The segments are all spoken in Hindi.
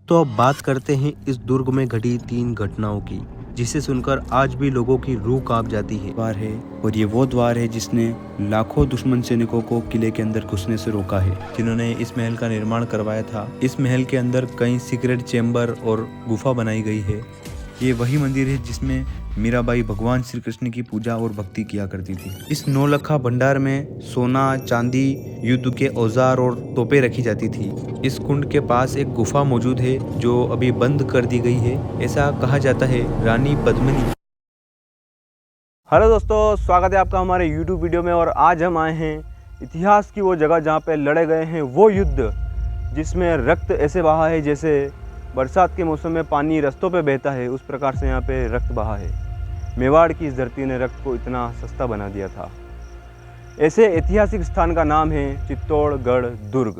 तो अब बात करते हैं इस दुर्ग में घटी 3 घटनाओं की, जिसे सुनकर आज भी लोगों की रूह कांप जाती है। द्वार है और ये वो द्वार है जिसने लाखों दुश्मन सैनिकों को किले के अंदर घुसने से रोका है। जिन्होंने इस महल का निर्माण करवाया था। इस महल के अंदर कई सीक्रेट चेंबर और गुफा बनाई गई है। ये वही मंदिर है जिसमें मीराबाई भगवान श्री कृष्ण की पूजा और भक्ति किया करती थी। इस नौलखा भंडार में सोना, चांदी, युद्ध के औजार और तोपें रखी जाती थी। इस कुंड के पास एक गुफा मौजूद है जो अभी बंद कर दी गई है। ऐसा कहा जाता है रानी पद्मिनी। हेलो दोस्तों, स्वागत है आपका हमारे YouTube वीडियो में। और आज हम आए हैं इतिहास की वो जगह जहाँ पे लड़े गए हैं वो युद्ध, जिसमें रक्त ऐसे बहा है जैसे बरसात के मौसम में पानी रास्तों पे बहता है, उस प्रकार से यहाँ पे रक्त बहा है। मेवाड़ की इस धरती ने रक्त को इतना सस्ता बना दिया था। ऐसे ऐतिहासिक स्थान का नाम है चित्तौड़गढ़ दुर्ग।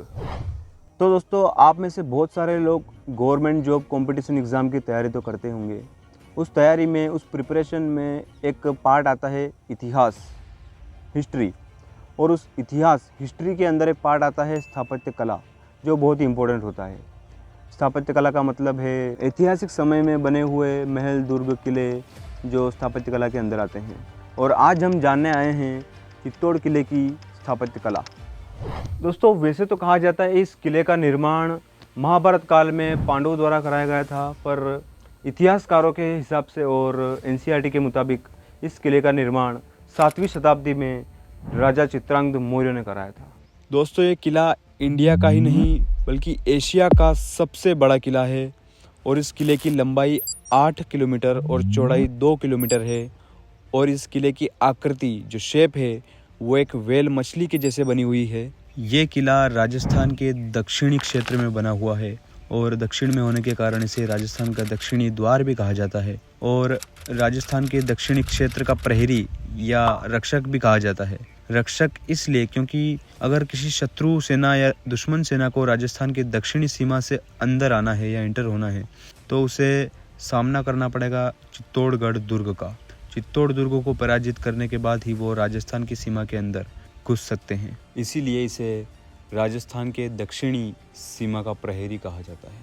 तो दोस्तों, आप में से बहुत सारे लोग गवर्नमेंट जॉब कंपटीशन एग्ज़ाम की तैयारी तो करते होंगे। उस तैयारी में, उस प्रिपरेशन में एक पार्ट आता है इतिहास, हिस्ट्री। और उस इतिहास, हिस्ट्री के अंदर एक पार्ट आता है स्थापत्य कला, जो बहुत ही इम्पोर्टेंट होता है। स्थापत्य कला का मतलब है ऐतिहासिक समय में बने हुए महल, दुर्ग, किले, जो स्थापत्य कला के अंदर आते हैं। और आज हम जानने आए हैं चित्तौड़ किले की स्थापत्य कला। दोस्तों, वैसे तो कहा जाता है इस किले का निर्माण महाभारत काल में पांडवों द्वारा कराया गया था, पर इतिहासकारों के हिसाब से और एनसीईआरटी के मुताबिक इस किले का निर्माण 7वीं शताब्दी में राजा चित्रांगद मौर्य ने कराया था। दोस्तों, ये किला इंडिया का ही नहीं बल्कि एशिया का सबसे बड़ा किला है और इस किले की लंबाई 8 किलोमीटर और चौड़ाई 2 किलोमीटर है। और इस किले की आकृति, जो शेप है, वो एक व्हेल मछली के जैसे बनी हुई है। ये किला राजस्थान के दक्षिणी क्षेत्र में बना हुआ है और दक्षिण में होने के कारण इसे राजस्थान का दक्षिणी द्वार भी कहा जाता है। और राजस्थान के दक्षिणी क्षेत्र का प्रहरी या रक्षक भी कहा जाता है। रक्षक इसलिए क्योंकि अगर किसी शत्रु सेना या दुश्मन सेना को राजस्थान की दक्षिणी सीमा से अंदर आना है या एंटर होना है, तो उसे सामना करना पड़ेगा चित्तौड़गढ़ दुर्ग का। चित्तौड़ दुर्ग को पराजित करने के बाद ही वो राजस्थान की सीमा के अंदर घुस सकते हैं। इसीलिए इसे राजस्थान के दक्षिणी सीमा का प्रहरी कहा जाता है।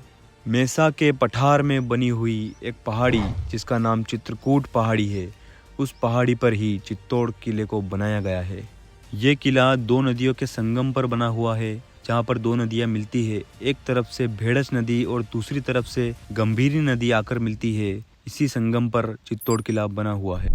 मेसा के पठार में बनी हुई एक पहाड़ी, जिसका नाम चित्रकूट पहाड़ी है, उस पहाड़ी पर ही चित्तौड़ किले को बनाया गया है। ये किला 2 नदियों के संगम पर बना हुआ है, जहाँ पर 2 नदियाँ मिलती है। एक तरफ से भेड़स नदी और दूसरी तरफ से गंभीरी नदी आकर मिलती है। इसी संगम पर चित्तौड़ किला बना हुआ है।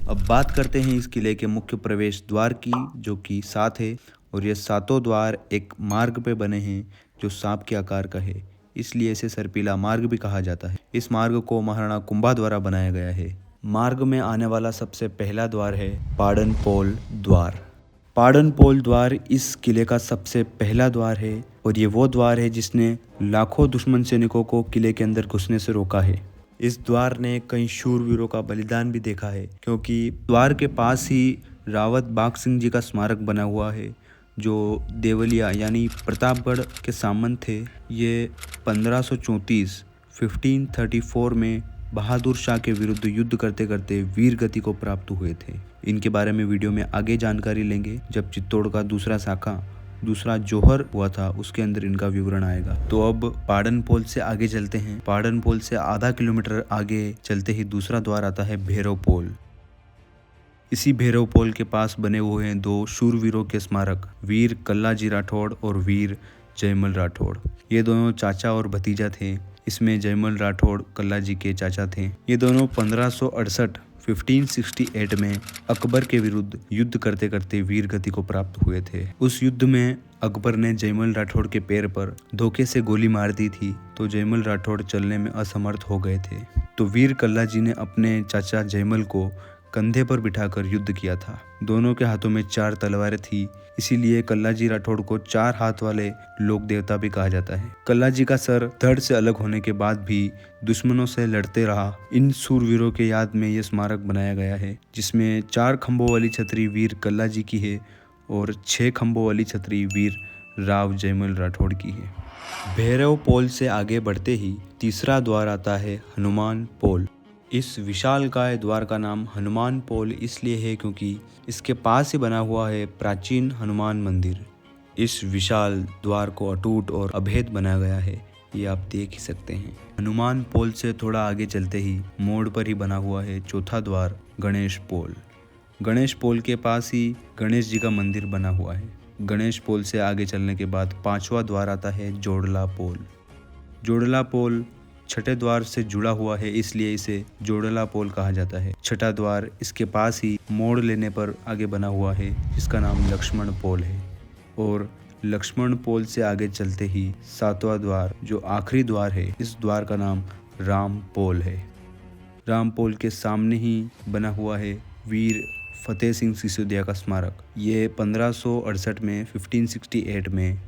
अब बात करते हैं इस किले के मुख्य प्रवेश द्वार की, जो कि 7 है। और ये 7 द्वार एक मार्ग पे बने हैं जो सांप के आकार का है, इसलिए इसे सर्पिला मार्ग भी कहा जाता है। इस मार्ग को महाराणा कुंभा द्वारा बनाया गया है। मार्ग में आने वाला सबसे पहला द्वार है पाड़नपोल द्वार। पाड़नपोल द्वार इस किले का सबसे पहला द्वार है और ये वो द्वार है जिसने लाखों दुश्मन सैनिकों को किले के अंदर घुसने से रोका है। इस द्वार ने कई शूरवीरों का बलिदान भी देखा है, क्योंकि द्वार के पास ही रावत बाघ सिंह जी का स्मारक बना हुआ है, जो देवलिया यानी प्रतापगढ़ के सामंत थे। ये 1534 में बहादुर शाह के विरुद्ध युद्ध करते करते वीर गति को प्राप्त हुए थे। इनके बारे में वीडियो में आगे जानकारी लेंगे, जब चित्तौड़ का दूसरा शाखा, दूसरा जोहर हुआ था, उसके अंदर इनका विवरण आएगा। तो अब पाड़नपोल से आगे चलते हैं। पाड़नपोल से आधा किलोमीटर आगे चलते ही दूसरा द्वार आता है भैरवपोल। इसी भैरवपोल के पास बने हुए हैं 2 शूरवीरों के स्मारक, वीर कल्लाजी राठौड़ और वीर जयमल राठौड़। ये दोनों चाचा और भतीजा थे। इसमें जयमल राठौड़ कल्लाजी के चाचा थे। ये दोनों 1568 में अकबर के विरुद्ध युद्ध करते करते वीर गति को प्राप्त हुए थे। उस युद्ध में अकबर ने जयमल राठौड़ के पैर पर धोखे से गोली मार दी थी, तो जयमल राठौड़ चलने में असमर्थ हो गए थे। तो वीर कल्लाजी ने अपने चाचा जयमल को कंधे पर बिठाकर युद्ध किया था। दोनों के हाथों में 4 तलवारें थी, इसीलिए कल्लाजी राठौड़ को 4 हाथ वाले लोक देवता भी कहा जाता है। कल्लाजी का सर धड़ से अलग होने के बाद भी दुश्मनों से लड़ते रहा। इन सूरवीरों के याद में ये स्मारक बनाया गया है, जिसमें 4 खंभों वाली छतरी वीर कल्लाजी की है और 6 खंभों वाली छतरी वीर राव जयमल राठौड़ की है। भैरवपोल से आगे बढ़ते ही तीसरा द्वार आता है हनुमान पोल। इस विशालकाय द्वार का नाम हनुमान पोल इसलिए है क्योंकि इसके पास ही बना हुआ है प्राचीन हनुमान मंदिर। इस विशाल द्वार को अटूट और अभेद बनाया गया है, ये आप देख ही सकते हैं। हनुमान पोल से थोड़ा आगे चलते ही मोड़ पर ही बना हुआ है चौथा द्वार, गणेश पोल। गणेश पोल के पास ही गणेश जी का मंदिर बना हुआ है। गणेश पोल से आगे चलने के बाद पांचवा द्वार आता है जोड़ला पोल। जोड़ला पोल छठे द्वार से जुड़ा हुआ है, इसलिए इसे जोड़ला पोल कहा जाता है। छठा द्वार इसके पास ही मोड़ लेने पर आगे बना हुआ है, जिसका नाम लक्ष्मण पोल है। और लक्ष्मण पोल से आगे चलते ही सातवां द्वार, जो आखिरी द्वार है, इस द्वार का नाम राम पोल है। राम पोल के सामने ही बना हुआ है वीर फतेह सिंह सिसोदिया का स्मारक। ये 1568 में 1568 में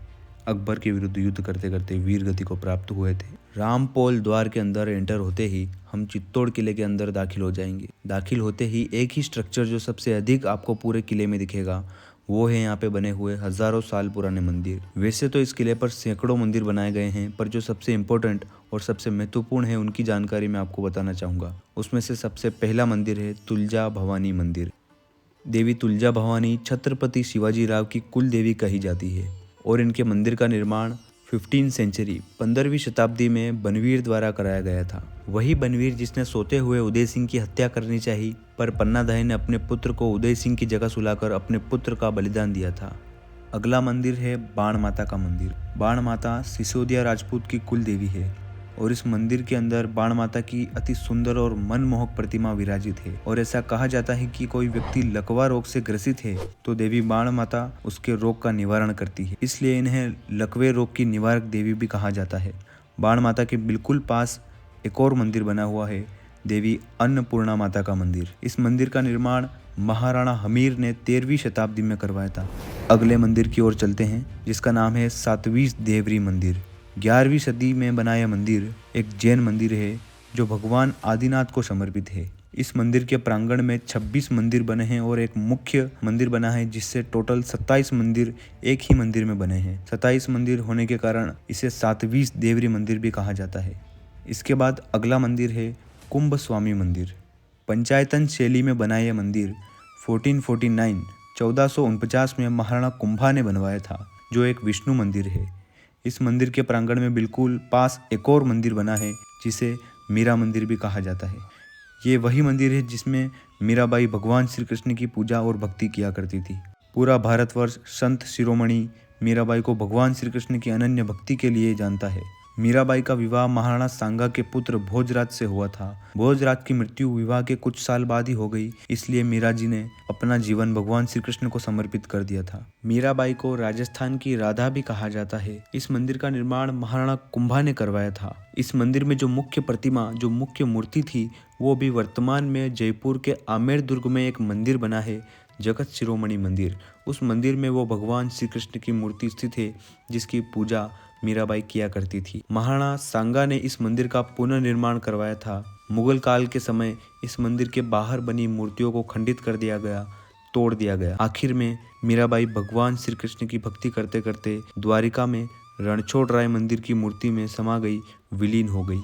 अकबर के विरुद्ध युद्ध करते करते वीर गति को प्राप्त हुए थे। राम पोल द्वार के अंदर एंटर होते ही हम चित्तौड़ किले के अंदर दाखिल हो जाएंगे। दाखिल होते ही एक ही स्ट्रक्चर जो सबसे अधिक आपको पूरे किले में दिखेगा, वो है यहाँ पे बने हुए हजारों साल पुराने मंदिर। वैसे तो इस किले पर सैकड़ों मंदिर बनाए गए हैं, पर जो सबसे इम्पोर्टेंट और सबसे महत्वपूर्ण है उनकी जानकारी मैं आपको बताना चाहूँगा। उसमें से सबसे पहला मंदिर है तुलजा भवानी मंदिर। देवी तुलजा भवानी छत्रपति शिवाजी राव की कुल देवी कही जाती है और इनके मंदिर का निर्माण 15वीं शताब्दी में बनवीर द्वारा कराया गया था। वही बनवीर जिसने सोते हुए उदय सिंह की हत्या करनी चाहिए, पर पन्नाधाय ने अपने पुत्र को उदय सिंह की जगह सुलाकर अपने पुत्र का बलिदान दिया था। अगला मंदिर है बाण माता का मंदिर। बाण माता सिसोदिया राजपूत की कुल देवी है और इस मंदिर के अंदर बाण माता की अति सुंदर और मनमोहक प्रतिमा विराजित है। और ऐसा कहा जाता है कि कोई व्यक्ति लकवा रोग से ग्रसित है तो देवी बाण माता उसके रोग का निवारण करती है, इसलिए इन्हें लकवे रोग की निवारक देवी भी कहा जाता है। बाण माता के बिल्कुल पास एक और मंदिर बना हुआ है, देवी अन्नपूर्णा माता का मंदिर। इस मंदिर का निर्माण महाराणा हमीर ने 13वीं शताब्दी में करवाया था। अगले मंदिर की ओर चलते हैं, जिसका नाम है सातवीं देवरी मंदिर। 11वीं सदी में बनाया मंदिर एक जैन मंदिर है जो भगवान आदिनाथ को समर्पित है। इस मंदिर के प्रांगण में 26 मंदिर बने हैं और एक मुख्य मंदिर बना है, जिससे टोटल 27 मंदिर एक ही मंदिर में बने हैं। 27 मंदिर होने के कारण इसे सातवीं देवरी मंदिर भी कहा जाता है। इसके बाद अगला मंदिर है कुंभ स्वामी मंदिर। पंचायतन शैली में बना यह मंदिर 1449 में महाराणा कुंभा ने बनवाया था, जो एक विष्णु मंदिर है। इस मंदिर के प्रांगण में बिल्कुल पास एक और मंदिर बना है, जिसे मीरा मंदिर भी कहा जाता है। ये वही मंदिर है जिसमें मीराबाई भगवान श्री कृष्ण की पूजा और भक्ति किया करती थी। पूरा भारतवर्ष संत शिरोमणि मीराबाई को भगवान श्री कृष्ण की अनन्य भक्ति के लिए जानता है। मीराबाई का विवाह महाराणा सांगा के पुत्र भोजराज से हुआ था। भोजराज की मृत्यु विवाह के कुछ साल बाद ही हो गई, इसलिए मीरा जी ने अपना जीवन भगवान श्री कृष्ण को समर्पित कर दिया था। मीराबाई को राजस्थान की राधा भी कहा जाता है। इस मंदिर का निर्माण महाराणा कुंभा ने करवाया था। इस मंदिर में जो मुख्य प्रतिमा, जो मुख्य मूर्ति थी, वो भी वर्तमान में जयपुर के आमेर दुर्ग में एक मंदिर बना है, जगत शिरोमणि मंदिर। उस मंदिर में वो भगवान श्री कृष्ण की मूर्ति स्थित है, जिसकी पूजा मीराबाई किया करती थी। महाराणा सांगा ने इस मंदिर का पुनर्निर्माण करवाया था। मुगल काल के समय इस मंदिर के बाहर बनी मूर्तियों को खंडित कर दिया गया, तोड़ दिया गया। आखिर में मीराबाई भगवान श्री कृष्ण की भक्ति करते करते द्वारिका में रणछोड़ राय मंदिर की मूर्ति में समा गई, विलीन हो गई।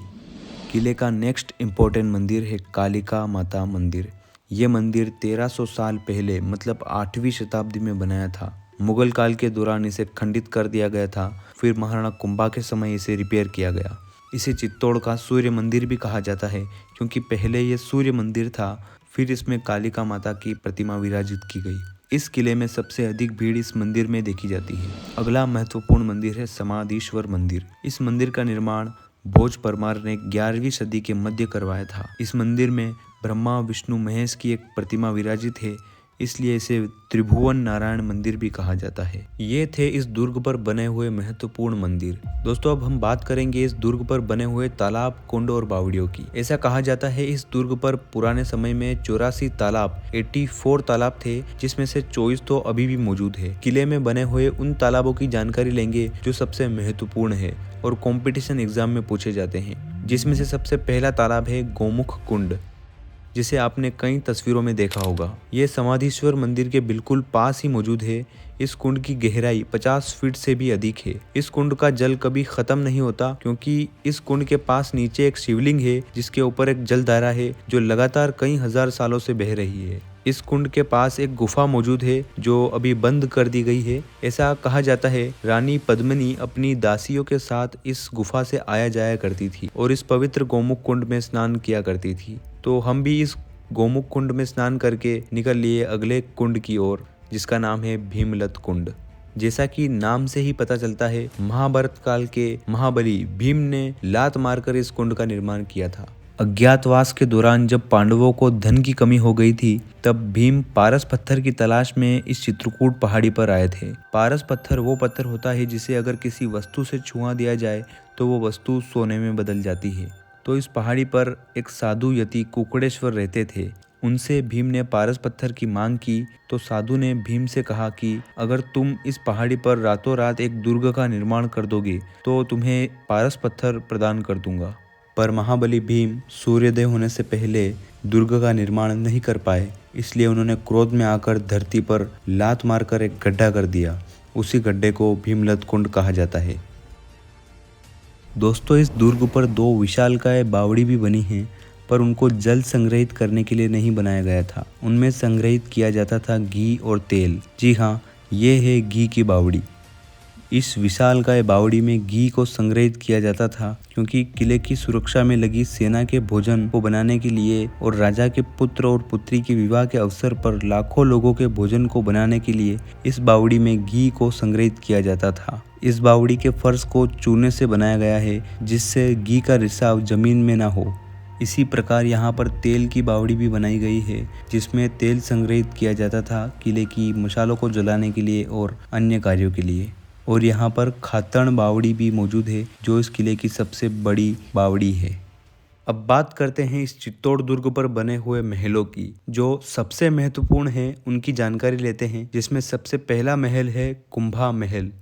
किले का नेक्स्ट इम्पोर्टेंट मंदिर है कालिका माता मंदिर। ये मंदिर 1300 साल पहले मतलब 8वीं शताब्दी में बनाया था। मुगल काल के दौरान इसे खंडित कर दिया गया था, फिर महाराणा कुंभा के समय इसे रिपेयर किया गया। इसे चित्तौड़ का सूर्य मंदिर भी कहा जाता है, क्योंकि पहले ये सूर्य मंदिर था, फिर इसमें कालिका माता की प्रतिमा विराजित की गई। इस किले में सबसे अधिक भीड़ इस मंदिर में देखी जाती है। अगला महत्वपूर्ण मंदिर है समाधीश्वर मंदिर। इस मंदिर का निर्माण भोज परमार ने 11वीं सदी के मध्य करवाया था। इस मंदिर में ब्रह्मा विष्णु महेश की एक प्रतिमा विराजित है, इसलिए इसे त्रिभुवन नारायण मंदिर भी कहा जाता है। ये थे इस दुर्ग पर बने हुए महत्वपूर्ण मंदिर। दोस्तों, अब हम बात करेंगे इस दुर्ग पर बने हुए तालाब, कुंड और बावड़ियों की। ऐसा कहा जाता है इस दुर्ग पर पुराने समय में 84 तालाब, 84 तालाब थे, जिसमें से 24 तो अभी भी मौजूद है। किले में बने हुए उन तालाबों की जानकारी लेंगे जो सबसे महत्वपूर्ण है और कॉम्पिटिशन एग्जाम में पूछे जाते हैं, जिसमें से सबसे पहला तालाब है गोमुख कुंड, जिसे आपने कई तस्वीरों में देखा होगा। ये समाधीश्वर मंदिर के बिल्कुल पास ही मौजूद है। इस कुंड की गहराई 50 फीट से भी अधिक है। इस कुंड का जल कभी खत्म नहीं होता, क्योंकि इस कुंड के पास नीचे एक शिवलिंग है, जिसके ऊपर एक जलधारा है जो लगातार कई हजार सालों से बह रही है। इस कुंड के पास एक गुफा मौजूद है जो अभी बंद कर दी गई है। ऐसा कहा जाता है रानी पद्मिनी अपनी दासियों के साथ इस गुफा से आया जाया करती थी और इस पवित्र गोमुख कुंड में स्नान किया करती थी। तो हम भी इस गोमुख कुंड में स्नान करके निकल लिए अगले कुंड की ओर, जिसका नाम है भीमलत कुंड। जैसा कि नाम से ही पता चलता है, महाभारत काल के महाबली भीम ने लात मारकर इस कुंड का निर्माण किया था। अज्ञातवास के दौरान जब पांडवों को धन की कमी हो गई थी, तब भीम पारस पत्थर की तलाश में इस चित्रकूट पहाड़ी पर आए थे। पारस पत्थर वो पत्थर होता है जिसे अगर किसी वस्तु से छुआ दिया जाए तो वो वस्तु सोने में बदल जाती है। तो इस पहाड़ी पर एक साधु यति कुकड़ेश्वर रहते थे। उनसे भीम ने पारस पत्थर की मांग की तो साधु ने भीम से कहा कि अगर तुम इस पहाड़ी पर रातों रात एक दुर्ग का निर्माण कर दोगे तो तुम्हें पारस पत्थर प्रदान कर दूंगा। पर महाबली भीम सूर्योदय होने से पहले दुर्ग का निर्माण नहीं कर पाए, इसलिए उन्होंने क्रोध में आकर धरती पर लात मारकर एक गड्ढा कर दिया। उसी गड्ढे को भीमलत कुंड कहा जाता है। दोस्तों, इस दुर्ग पर 2 विशालकाय बावड़ी भी बनी हैं, पर उनको जल संग्रहित करने के लिए नहीं बनाया गया था। उनमें संग्रहित किया जाता था घी और तेल। जी हाँ, ये है घी की बावड़ी। इस विशालकाय बावड़ी में घी को संग्रहित किया जाता था क्योंकि किले की सुरक्षा में लगी सेना के भोजन को बनाने के लिए और राजा के पुत्र और पुत्री के विवाह के अवसर पर लाखों लोगों के भोजन को बनाने के लिए इस बावड़ी में घी को संग्रहित किया जाता था। इस बावड़ी के फर्श को चूने से बनाया गया है जिससे घी का रिसाव जमीन में ना हो। इसी प्रकार यहाँ पर तेल की बावड़ी भी बनाई गई है जिसमें तेल संग्रहित किया जाता था किले की मशालों को जलाने के लिए और अन्य कार्यों के लिए। और यहाँ पर खातण बावड़ी भी मौजूद है जो इस किले की सबसे बड़ी बावड़ी है। अब बात करते हैं इस चित्तौड़ दुर्ग पर बने हुए महलों की। जो सबसे महत्वपूर्ण है उनकी जानकारी लेते हैं, जिसमें सबसे पहला महल है कुंभा महल,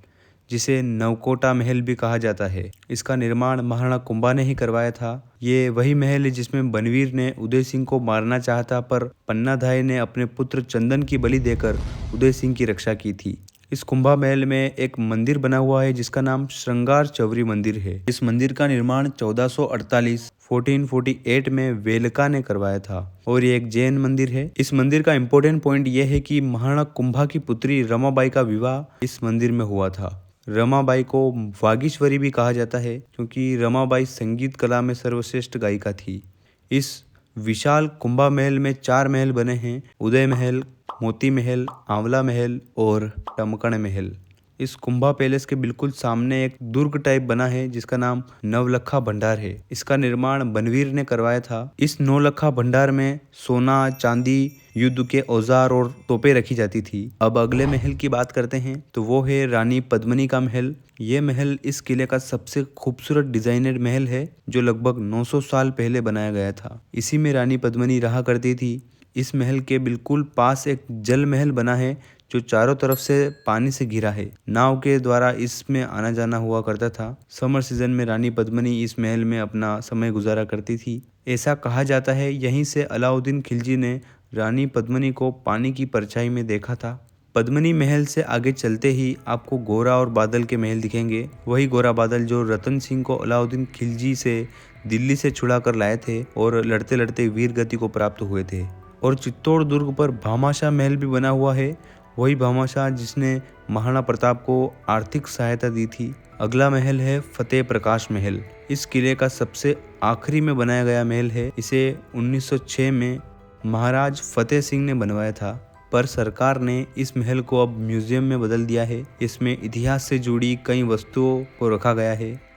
जिसे नवकोटा महल भी कहा जाता है। इसका निर्माण महाराणा कुंभा ने ही करवाया था। ये वही महल है जिसमें बनवीर ने उदय सिंह को मारना चाहा पर पन्नाधाय ने अपने पुत्र चंदन की बलि देकर उदय सिंह की रक्षा की थी। इस कुंभा महल में एक मंदिर बना हुआ है जिसका नाम श्रृंगार चौरी मंदिर है। इस मंदिर का निर्माण 1448 में वेलका ने करवाया था और ये एक जैन मंदिर है। इस मंदिर का इम्पोर्टेंट पॉइंट यह है कि महाराणा कुंभा की पुत्री रमाबाई का विवाह इस मंदिर में हुआ था। रमाबाई को वागीश्वरी भी कहा जाता है क्योंकि रमाबाई संगीत कला में सर्वश्रेष्ठ गायिका थी। इस विशाल कुंभा महल में 4 महल बने हैं, उदय महल, मोती महल, आंवला महल और टमकण महल। इस कुंभा पैलेस के बिल्कुल सामने एक दुर्ग टाइप बना है जिसका नाम नवलखा भंडार है। इसका निर्माण बनवीर ने करवाया था। इस नवलखा भंडार में सोना, चांदी, युद्ध के औजार और तोपें रखी जाती थी। अब अगले महल की बात करते हैं तो वो है रानी पद्मिनी का महल। ये महल इस किले का सबसे खूबसूरत डिजाइनर महल है जो लगभग 900 साल पहले बनाया गया था। इसी में रानी पद्मिनी रहा करती थी। इस महल के बिल्कुल पास एक जल महल बना है जो चारों तरफ से पानी से घिरा है। नाव के द्वारा इसमें आना जाना हुआ करता था। समर सीजन में रानी पद्मिनी इस महल में अपना समय गुजारा करती थी। ऐसा कहा जाता है यहीं से अलाउद्दीन खिलजी ने रानी पद्मिनी को पानी की परछाई में देखा था। पद्मिनी महल से आगे चलते ही आपको गोरा और बादल के महल दिखेंगे। वही गोरा बादल जो रतन सिंह को अलाउद्दीन खिलजी से दिल्ली से छुड़ा कर लाए थे और लड़ते लड़ते वीर गति को प्राप्त हुए थे। और चित्तौड़ दुर्ग पर भामाशाह महल भी बना हुआ है। वही भामाशाह जिसने महाराणा प्रताप को आर्थिक सहायता दी थी। अगला महल है फतेह प्रकाश महल। इस किले का सबसे आखिरी में बनाया गया महल है। इसे 1906 में महाराज फतेह सिंह ने बनवाया था, पर सरकार ने इस महल को अब म्यूजियम में बदल दिया है। इसमें इतिहास से जुड़ी कई वस्तुओं को रखा गया है।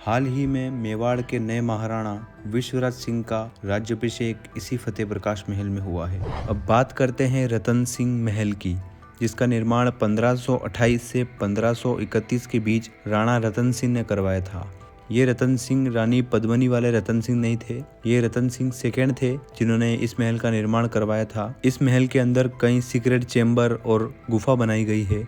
हाल ही में मेवाड़ के नए महाराणा विश्वराज सिंह का राज्याभिषेक इसी फतेह प्रकाश महल में हुआ है। अब बात करते हैं रतन सिंह महल की, जिसका निर्माण 1528 से 1531 के बीच राणा रतन सिंह ने करवाया था। ये रतन सिंह रानी पद्मिनी वाले रतन सिंह नहीं थे। ये रतन सिंह सेकेंड थे जिन्होंने इस महल का निर्माण करवाया था। इस महल के अंदर कई सीक्रेट चेम्बर और गुफा बनाई गई है।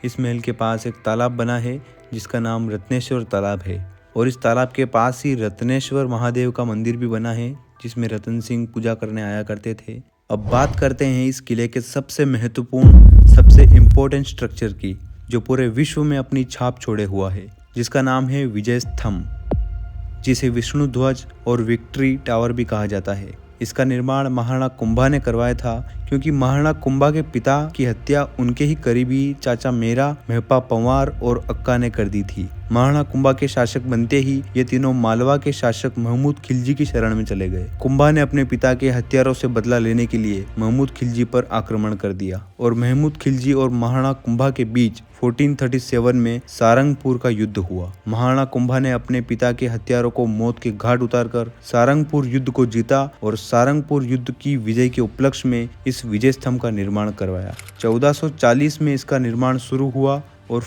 इस महल के पास एक तालाब बना है जिसका नाम रत्नेश्वर तालाब है और इस तालाब के पास ही रत्नेश्वर महादेव का मंदिर भी बना है जिसमें रतन सिंह पूजा करने आया करते थे। अब बात करते हैं इस किले के सबसे महत्वपूर्ण, सबसे इम्पोर्टेंट स्ट्रक्चर की, जो पूरे विश्व में अपनी छाप छोड़े हुआ है, जिसका नाम है विजय स्तंभ, जिसे विष्णु ध्वज और विक्ट्री टावर भी कहा जाता है। इसका निर्माण महाराणा कुंभा ने करवाया था, क्योंकि महाराणा कुंभा के पिता की हत्या उनके ही करीबी चाचा मेरा, मेहपा पंवार और अक्का ने कर दी थी। महाराणा कुंभा के शासक बनते ही ये तीनों मालवा के शासक महमूद खिलजी की शरण में चले गए। कुंभा ने अपने पिता के हत्यारों से बदला लेने के लिए महमूद खिलजी पर आक्रमण कर दिया और महमूद खिलजी और महाराणा कुंभा के बीच 1437 में सारंगपुर का युद्ध हुआ। महाराणा कुंभा ने अपने पिता के हत्यारों को मौत के घाट उतारकर सारंगपुर युद्ध को जीता और सारंगपुर युद्ध की विजय के उपलक्ष्य में इस विजय स्तंभ का निर्माण करवाया। 1440 में इसका निर्माण शुरू हुआ और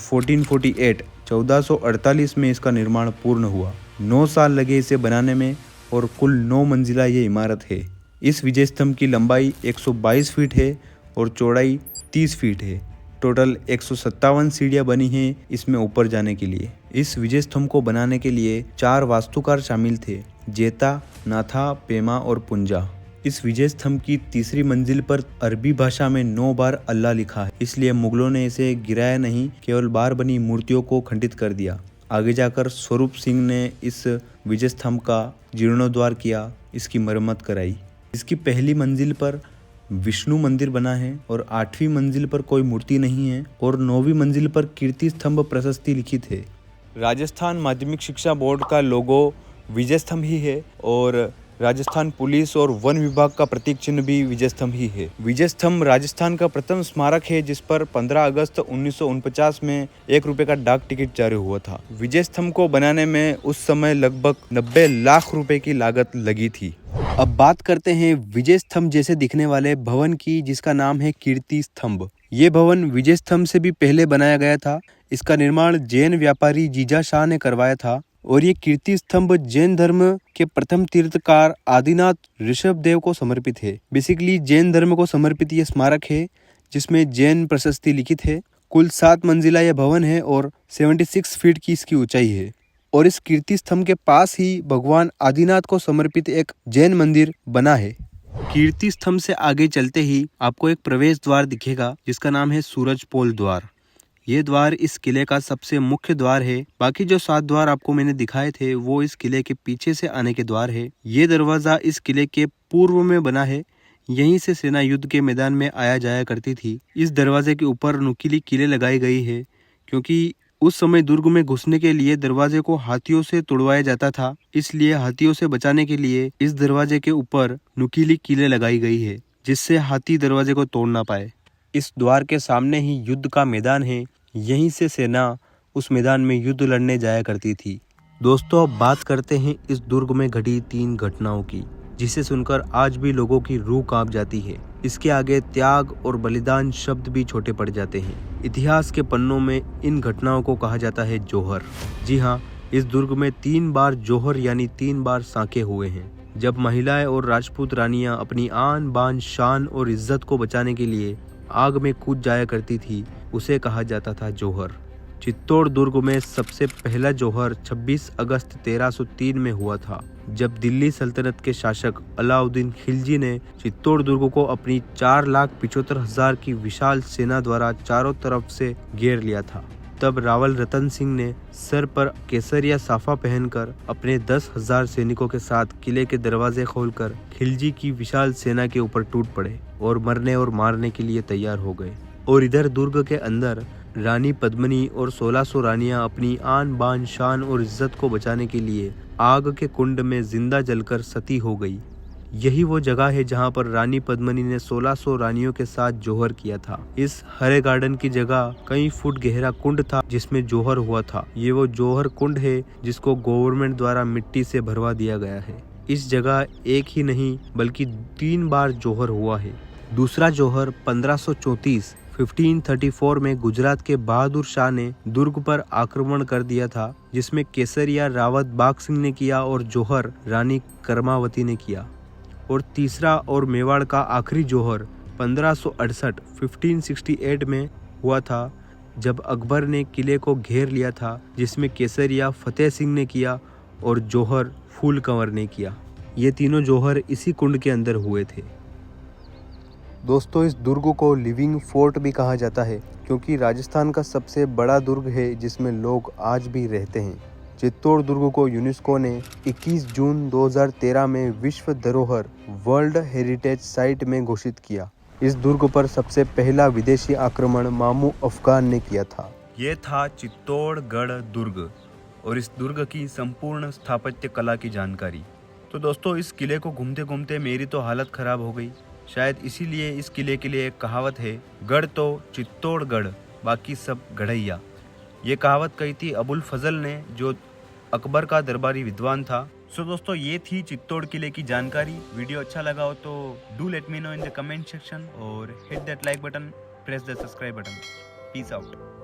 1448 में इसका निर्माण पूर्ण हुआ। 9 साल लगे इसे बनाने में और कुल 9 मंजिला ये इमारत है। इस विजय स्तंभ की लंबाई 122 फीट है और चौड़ाई 30 फीट है। टोटल 157 सीढ़ियां बनी हैं इसमें ऊपर जाने के लिए। इस विजय स्तंभ को बनाने के लिए 4 वास्तुकार शामिल थे, जेता, नाथा, पेमा और पुंजा। इस विजय स्तंभ की तीसरी मंजिल पर अरबी भाषा में 9 बार अल्लाह लिखा है, इसलिए मुगलों ने इसे गिराया नहीं, केवल बार बनी मूर्तियों को खंडित कर दिया। आगे जाकर स्वरूप सिंह ने इस विजय स्तंभ का जीर्णोद्धार किया, इसकी मरम्मत कराई। इसकी पहली मंजिल पर विष्णु मंदिर बना है और 8वीं मंजिल पर कोई मूर्ति नहीं है और 9वीं मंजिल पर कीर्ति स्तंभ प्रशस्ति लिखित है। राजस्थान माध्यमिक शिक्षा बोर्ड का लोगो विजय स्तंभ ही है और राजस्थान पुलिस और वन विभाग का प्रतीक चिन्ह भी विजय स्तंभ ही है। विजय स्तंभ राजस्थान का प्रथम स्मारक है जिस पर 15 अगस्त 1949 में 1 रुपए का डाक टिकट जारी हुआ था। विजय स्तंभ को बनाने में उस समय लगभग 90 लाख रुपए की लागत लगी थी। अब बात करते हैं विजय स्तंभ जैसे दिखने वाले भवन की, जिसका नाम है कीर्ति स्तंभ। ये भवन विजय स्तंभ से भी पहले बनाया गया था। इसका निर्माण जैन व्यापारी जीजा शाह ने करवाया था और ये कीर्ति स्तंभ जैन धर्म के प्रथम तीर्थकार आदिनाथ ऋषभ देव को समर्पित है। बेसिकली जैन धर्म को समर्पित ये स्मारक है जिसमें जैन प्रशस्ति लिखित है। कुल 7 मंजिला यह भवन है और 76 फीट की इसकी ऊंचाई है और इस कीर्ति स्तंभ के पास ही भगवान आदिनाथ को समर्पित एक जैन मंदिर बना है। कीर्ति स्तंभ से आगे चलते ही आपको एक प्रवेश द्वार दिखेगा जिसका नाम है सूरजपोल द्वार। ये द्वार इस किले का सबसे मुख्य द्वार है। बाकी जो 7 द्वार आपको मैंने दिखाए थे वो इस किले के पीछे से आने के द्वार है। ये दरवाजा इस किले के पूर्व में बना है। यहीं से सेना युद्ध के मैदान में आया जाया करती थी। इस दरवाजे के ऊपर नुकीली कीलें लगाई गई है क्योंकि उस समय दुर्ग में घुसने के लिए दरवाजे को हाथियों से तोड़वाया जाता था, इसलिए हाथियों से बचाने के लिए इस दरवाजे के ऊपर नुकीली कीलें लगाई गई है जिससे हाथी दरवाजे को तोड़ ना पाए। इस द्वार के सामने ही युद्ध का मैदान है। यहीं से सेना उस मैदान में युद्ध लड़ने जाया करती थी। दोस्तों, अब बात करते हैं इस दुर्ग में घटी 3 घटनाओं की, जिसे सुनकर आज भी लोगों की रूह कांप जाती है। इसके आगे त्याग और बलिदान शब्द भी छोटे पड़ जाते हैं। इतिहास के पन्नों में इन घटनाओं को कहा जाता है जौहर। जी हाँ, इस दुर्ग में 3 बार जौहर यानी 3 बार सांके हुए हैं। जब महिलाएं और राजपूत रानियां अपनी आन बान शान और इज्जत को बचाने के लिए आग में कूद जाया करती थी, उसे कहा जाता था जौहर। चित्तौड़ दुर्ग में सबसे पहला जौहर 26 अगस्त 1303 में हुआ था, जब दिल्ली सल्तनत के शासक अलाउद्दीन खिलजी ने चित्तौड़ दुर्ग को अपनी 4,75,000 की विशाल सेना द्वारा चारों तरफ से घेर लिया था। तब रावल रतन सिंह ने सर पर केसरिया साफा पहनकर अपने 10,000 सैनिकों के साथ किले के दरवाजे खोलकर खिलजी की विशाल सेना के ऊपर टूट पड़े और मरने और मारने के लिए तैयार हो गए। और इधर दुर्ग के अंदर रानी पद्मिनी और 1600 रानियां अपनी आन बान शान और इज्जत को बचाने के लिए आग के कुंड में जिंदा जलकर सती हो गई। यही वो जगह है जहां पर रानी पद्मिनी ने 1600 रानियों के साथ जौहर किया था। इस हरे गार्डन की जगह कई फुट गहरा कुंड था जिसमें जौहर हुआ था। ये वो जौहर कुंड है जिसको गवर्नमेंट द्वारा मिट्टी से भरवा दिया गया है। इस जगह एक ही नहीं बल्कि 3 बार जौहर हुआ है। दूसरा जौहर 1534 में गुजरात के बहादुर शाह ने दुर्ग पर आक्रमण कर दिया था, जिसमें केसरिया रावत बाघ सिंह ने किया और जौहर रानी कर्मावती ने किया। और तीसरा और मेवाड़ का आखिरी जौहर 1568 में हुआ था, जब अकबर ने किले को घेर लिया था, जिसमें केसरिया फतेह सिंह ने किया और जौहर फूल कंवर ने किया। ये तीनों जौहर इसी कुंड के अंदर हुए थे। दोस्तों, इस दुर्ग को लिविंग फोर्ट भी कहा जाता है क्योंकि राजस्थान का सबसे बड़ा दुर्ग है जिसमें लोग आज भी रहते हैं। चित्तौड़ दुर्ग को यूनेस्को ने 21 जून 2013 में विश्व धरोहर वर्ल्ड हेरिटेज साइट में घोषित किया। इस दुर्ग पर सबसे पहला विदेशी आक्रमण मामू अफगान ने किया था। ये था चित्तौड़गढ़ दुर्ग और इस दुर्ग की संपूर्ण स्थापत्य कला की जानकारी। तो दोस्तों, इस किले को घूमते घूमते मेरी तो हालत खराब हो गई। शायद इसीलिए इस किले के लिए एक कहावत है, गढ़ तो चित्तौड़गढ़ बाकी सब गढ़ैया। ये कहावत कही थी अबुल फजल ने, जो अकबर का दरबारी विद्वान था। सो दोस्तों, ये थी चित्तौड़ किले की जानकारी। वीडियो अच्छा लगा हो तो do let me know in the comment section और hit that like button, press the subscribe button. Peace out.